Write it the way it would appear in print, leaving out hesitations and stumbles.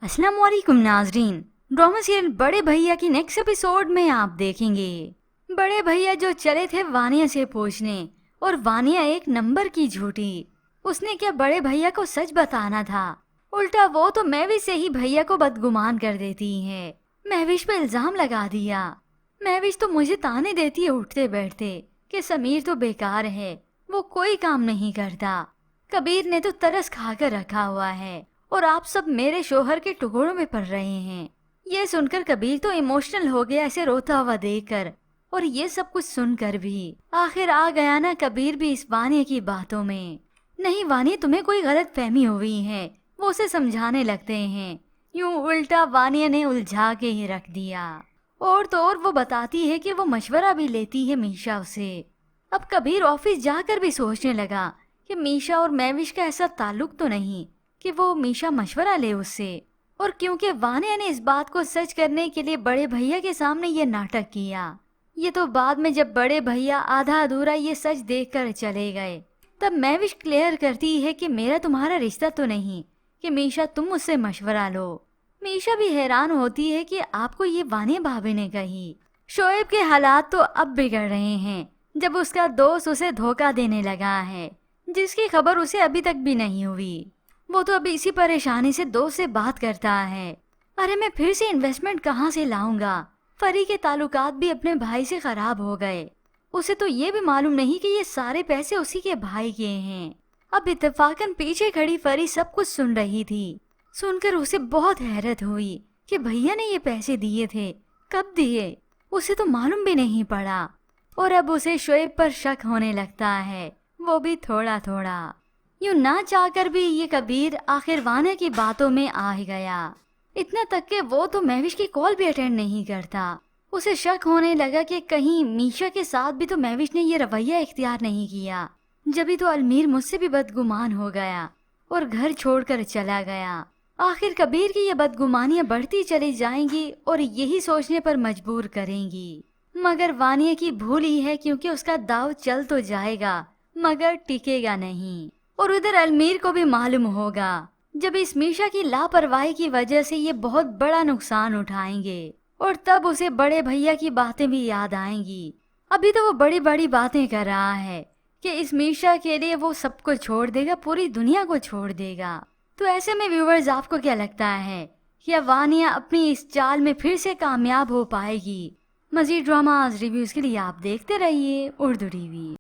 अस्सलाम वालेकुम नाजरीन। ड्रामा सीरियल बड़े भैया की नेक्स्ट एपिसोड में आप देखेंगे बड़े भैया जो चले थे वानिया से पूछने, और वानिया एक नंबर की झूठी। उसने क्या बड़े भैया को सच बताना था, उल्टा वो तो महविश से ही भैया को बदगुमान कर देती है। महविश पे इल्जाम लगा दिया। महविश तो मुझे ताने देती है उठते बैठते कि समीर तो बेकार है, वो कोई काम नहीं करता। कबीर ने तो तरस खाकर रखा हुआ है और आप सब मेरे शोहर के टुकड़ों में पड़ रहे हैं। ये सुनकर कबीर तो इमोशनल हो गया ऐसे रोता हुआ देखकर, और ये सब कुछ सुनकर भी आखिर आ गया ना कबीर भी इस वानिया की बातों में। नहीं वानिया, तुम्हें कोई गलत फहमी हुई है, वो उसे समझाने लगते हैं। यूं उल्टा वानिया ने उलझा के ही रख दिया। और तो और वो बताती है कि वो मशवरा भी लेती है मीशा से। अब कबीर ऑफिस जाकर भी सोचने लगा कि मीशा और महविश का ऐसा ताल्लुक तो नहीं कि वो मीशा मशवरा ले उससे। और क्योंकि वानिया ने इस बात को सच करने के लिए बड़े भैया के सामने ये नाटक किया, ये तो बाद में जब बड़े भैया आधा अधूरा ये सच देखकर चले गए, तब महविश क्लियर करती है कि मेरा तुम्हारा रिश्ता तो नहीं कि मीशा तुम मुझसे मशवरा लो। मीशा भी हैरान होती है कि आपको ये वानिया भाभी ने कही। शोएब के हालात तो अब बिगड़ रहे हैं जब उसका दोस्त उसे धोखा देने लगा है, जिसकी खबर उसे अभी तक भी नहीं हुई। वो तो अभी इसी परेशानी से दोस्त से बात करता है। अरे मैं फिर से इन्वेस्टमेंट कहाँ से लाऊंगा? फरी के ताल्लुकात भी अपने भाई से खराब हो गए। उसे तो ये भी मालूम नहीं कि ये सारे पैसे उसी के भाई के हैं। अब इत्तेफाकन पीछे खड़ी फरी सब कुछ सुन रही थी। सुनकर उसे बहुत हैरत हुई कि भैया ने ये पैसे दिए थे, कब दिए, उसे तो मालूम भी नहीं पड़ा। और अब उसे शोएब पर शक होने लगता है, वो भी थोड़ा थोड़ा। यूं ना चाहकर भी ये कबीर आखिर वानिया की बातों में आ ही गया। इतना तक कि वो तो महविश की कॉल भी अटेंड नहीं करता। उसे शक होने लगा कि कहीं मीशा के साथ भी तो महविश ने ये रवैया इख्तियार नहीं किया। जभी तो अलमीर मुझसे भी बदगुमान हो गया और घर छोड़कर चला गया। आखिर कबीर की ये बदगुमानियां बढ़ती चली जाएंगी और यही सोचने पर मजबूर करेंगी। मगर वानिया की भूल ही है, क्योंकि उसका दाव चल तो जाएगा मगर टिकेगा नहीं। और उधर अलमीर को भी मालूम होगा जब इस मीशा की लापरवाही की वजह से ये बहुत बड़ा नुकसान उठाएंगे, और तब उसे बड़े भैया की बातें भी याद आएंगी। अभी तो वो बड़ी बड़ी बातें कर रहा है कि इस मीशा के लिए वो सबको छोड़ देगा, पूरी दुनिया को छोड़ देगा। तो ऐसे में व्यूवर्स, आपको क्या लगता है कि वानिया अपनी इस चाल में फिर से कामयाब हो पाएगी? मजीद ड्रामाज रिव्यूज के लिए आप देखते रहिए उर्दू टीवी।